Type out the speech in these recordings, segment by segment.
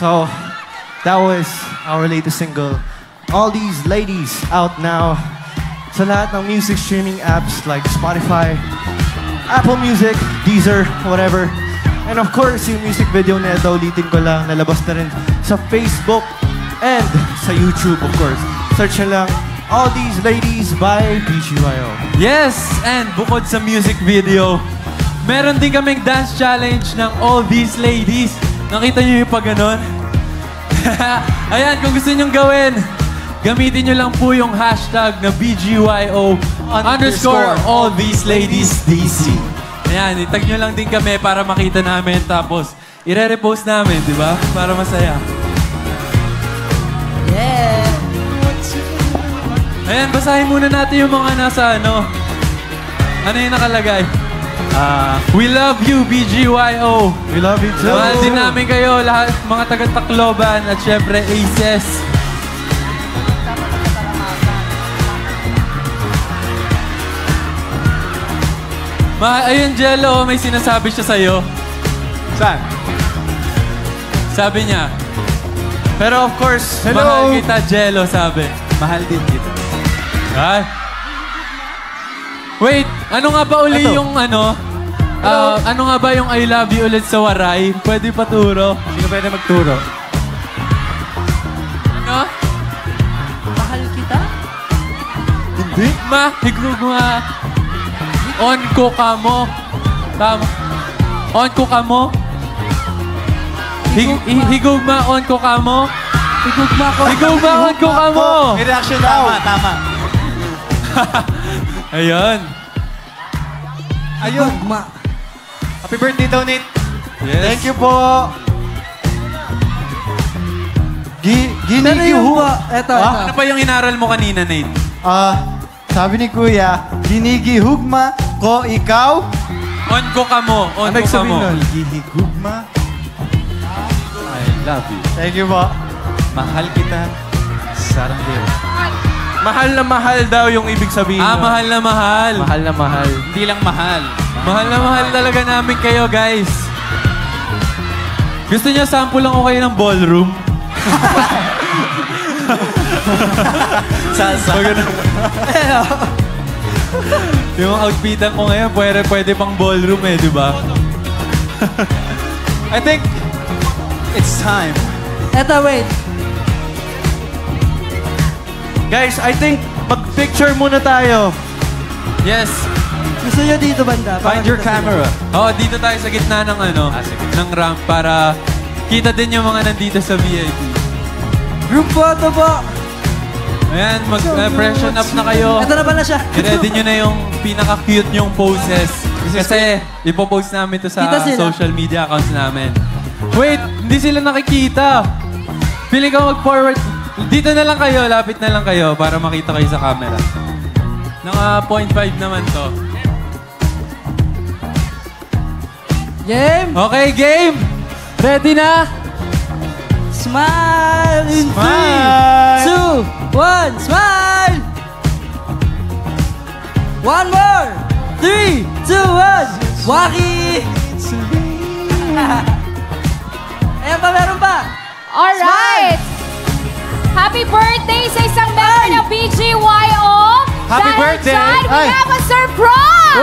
So, that was our latest single. All these ladies out now sa lahat ng music streaming apps like Spotify, Apple Music, Deezer, whatever. And of course, yung music video na ito, ulitin ko lang, nalabas na rin sa Facebook and sa YouTube, of course. Search na lang, All These Ladies by BGYO. Yes! And bukod sa music video, meron din kaming dance challenge ng All These Ladies. Nakita niyo yung pag ganon? Ayan, kung gusto niyong gawin, gamitin niyo lang po yung hashtag na BGYO _ All These Ladies DC. Ayan, itag nyo lang din kami para makita namin. Tapos, ire-repost namin, di ba? Para masaya. Yeah! Ayan, basahin muna natin yung mga nasa ano. Ano yung nakalagay? We love you, BGYO. We love you too. Mahal din namin kayo, lahat mga taga-Tacloban at syempre Aces. Ayun, Jello, may sinasabi siya sa'yo. Saan? Sabi niya. Pero of course, hello! Mahal kita, Jello, sabi. Mahal din kita. Ay. Wait, ano nga ba uli yung ano? Ano nga ba yung I love you ulit sa Waray? Pwede paturo? Sino pwede magturo? Ano? Mahal kita? Hindi. Higug nga. On ko ka mo. Tama. On ko ka mo. Higugma on ko ka mo. Higugma on ko ka mo. May reaction daw. Tama. Ayun. Ayun. Happy birthday daw, Nate. Yes. Thank you po. Ginigihuwa. Eto. Ano pa yung inaral mo kanina, Nate? Sabi ni Kuya, ginigihugma ko ikaw. On ko ka mo. On ko ka mo. Ginigihugma. I love you. Thank you po. Mahal kita. Sarang din. Mahal na mahal daw yung ibig sabihin. Mahal na mahal. Mahal na mahal. Hindi lang mahal. Mahal na mahal talaga namin kayo, guys. Gusto niyo sample lang ko kayo ng ballroom? Salsa. Yung outfitan ko ngayon, pwede pang ballroom eh, di ba? I think it's time. Eto, wait. Guys, I think mag-picture muna tayo. Yes. Gusto nyo dito, banda? Find your camera. Oo, dito tayo sa gitna ng ng ramp para kita din yung mga nandito sa VIP. Group photo po. Ayan, mag-freshen up na kayo. Ito na pala siya. I-ready nyo na yung pinaka-cute nyong poses. Kasi ipopost namin to sa social media accounts namin. Wait, hindi sila nakikita. Feeling ko mag-forward. Dito na lang kayo, lapit na lang kayo para makita kayo sa camera. Naka 0.5 naman to. Game. Okay, game! Ready na? Smile in Smile. 3, 2, 1. Smile! One more. 3, 2, 1. Waki! Ayan pa, meron pa. Alright! Happy birthday sa isang member ng BGYO! Happy birthday! Dahil dyan, we Ay. have a surprise!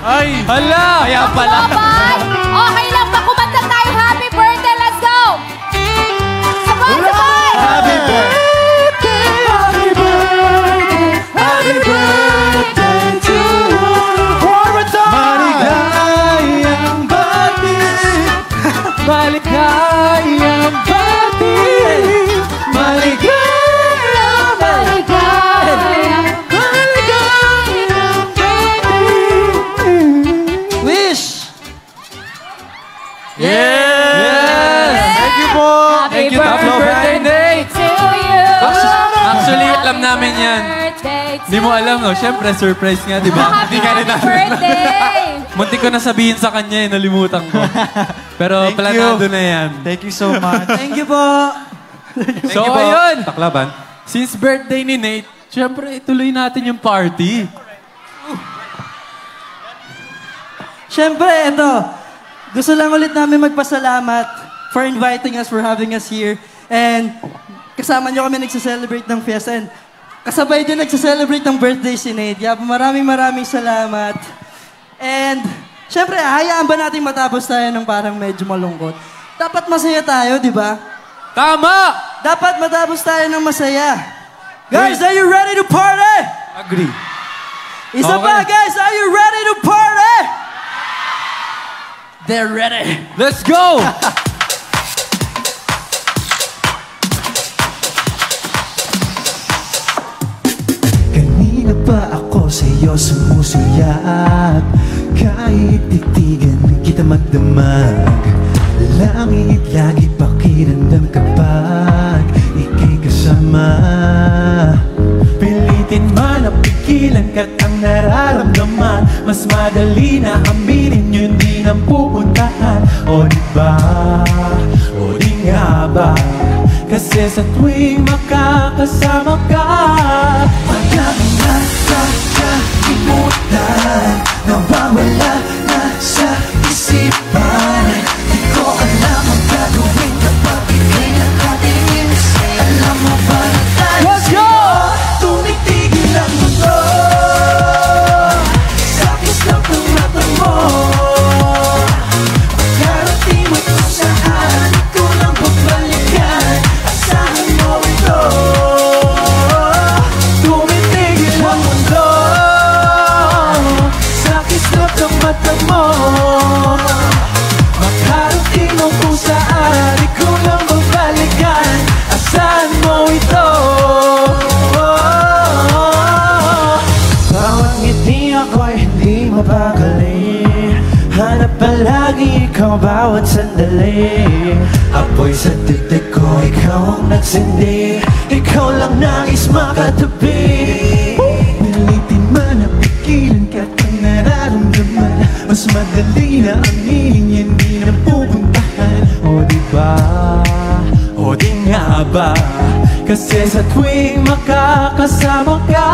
Ay! Hala! Kaya pala. Tacloban! Okay lang ba? Kumanta tayo. Happy birthday! Let's go! Sabay, sabay! Happy birthday! Happy birthday! Happy birthday to you! One more time! Maligayang bati! Maligayang bati! Maligayang, maligayang, maligayang bati! Wish! Yes! Thank you po! Happy Happy birthday, Nate! to you! Actually, alam namin yan. Birthday to Hindi mo alam, no? Siyempre, surprise nga, di ba? Happy birthday! Munti ko na sabihin sa kanya, nalimutan ko. Pero Thank planado you. na yan. Thank you so much. Thank you po. So, ayun! Taklaban. Since birthday ni Nate, siyempre, ituloy natin yung party. Siyempre, ito. Gusto lang ulit namin magpasalamat for inviting us, for having us here. And kasama nyo kami nagsa-celebrate ng fiesta. And kasabay din nagsa-celebrate ng birthday si Nate. Kaya maraming salamat. And syempre, hayaan ba natin matapos tayo ng parang medyo malungkot? Dapat masaya tayo, di ba? Tama! Dapat matapos tayo ng masaya. Guys, are you ready to party? Agree. Isa Okay. pa, guys, are you ready to party? They're ready. Let's go! Kanina pa ako sa'yo sumusuyap, kahit titigan kita magdamag. Langit lagi pakiramdam kapag ika'y kasama. Pilitin man ang pigilan ka't ang nararamdaman, mas madali na aminin yun di nang pupuntahan. O diba, o di nga ba, kasi sa tuwing makakasama ka, madami na kakalimutan, nawawala na sa isipan. Di ko alam ang gagawin kapag ika'y nakatingin. Alam mo ba na tayo sa'yo tumitigil ang mundo? Sa kislap ng mata mo, magkarating mo kung saan ko lang pagbalikan. Asahan mo ito, tumitigil ang mundo. Sa kislap ng mata mo, makarating mo kung saan ikaw lang babalikan. Asahan mo ito. Bawat ngiti ako'y hindi mapakali, hanap palagi ikaw bawat sandali. Apoy sa titik ko, ikaw ang nagsindi, ikaw lang nais makatabi. Pilitin man ang pigilan ka't ang nararamdaman, mas madali na aminin yan di na pupuntahan. O diba, o di nga ba, kasi sa tuwing makakasama ka,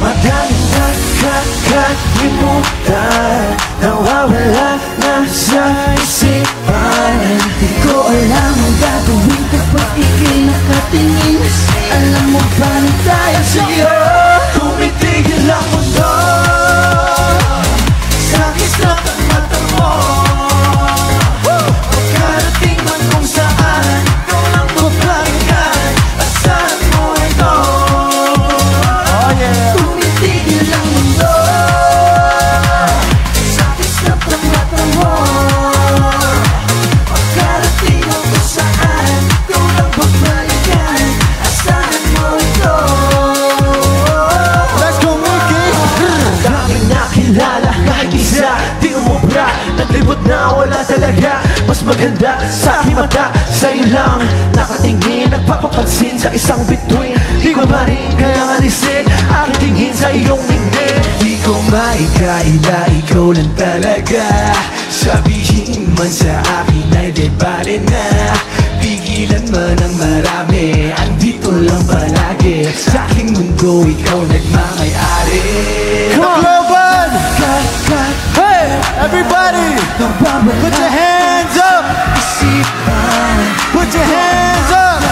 madaling nakakalimutan, nawawala na sa isipan. Di ko alam ang gagawin kapag ika'y nakatingin. Alam mo ba na tayo sa'yo tumitigil ang mundo? Sa kislap ng mata mo, magkarating man kung saan ikaw lang babalikan. Asahan mo ito, tumitigil ang mundo. Sa kislap ng mata mo, magkarating man kung saan ikaw lang babalikan. Asahan mo ito. Let's go, Mickey! Daming nakilala, kahit isa di umubra, naglibot na wala talaga. Mas maganda sa aking mata, sa'yo lang nakatingin, nagpapapansin sa isang bituin. Di ko ba rin kaya alisin ang tingin sa iyong hindi. Di ko maikaila, ikaw lang talaga. Sabihin man sa akin ay di bale na, pigilan man ang marami, andito lang palagi. Sa aking mundo ikaw nagmamay-ari. Global! Hey, everybody! Put your hands up! Put your hands up!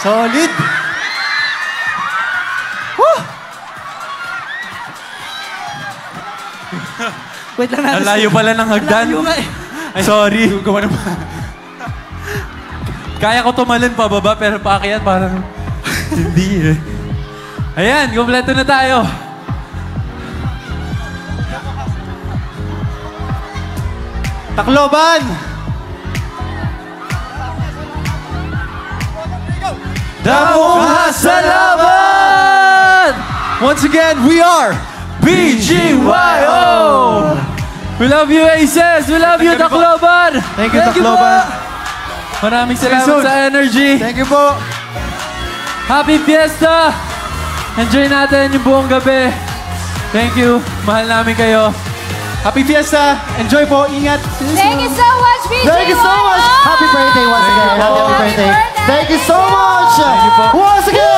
Solid! Wait lang natin. Ang layo pala ng hagdan. Layo nga eh. Ay, sorry. Gawa naman. Kaya ko tumalon pababa, pero paakyat parang hindi eh. Ayan, kompleto na tayo. Tacloban! Damuha sa laban! Once again, we are BGYO! We love you, Aces! We love you, Tacloban! Thank you, Tacloban. Maraming salamat sa energy. Thank you po. Happy Fiesta! Enjoy natin yung buong gabi. Thank you. Mahal namin kayo. Happy Fiesta! Enjoy po, ingat! Thank you so much, BGYO! Thank you so much! Happy birthday once again! Happy birthday! Thank you so much! Thank you po. Once again!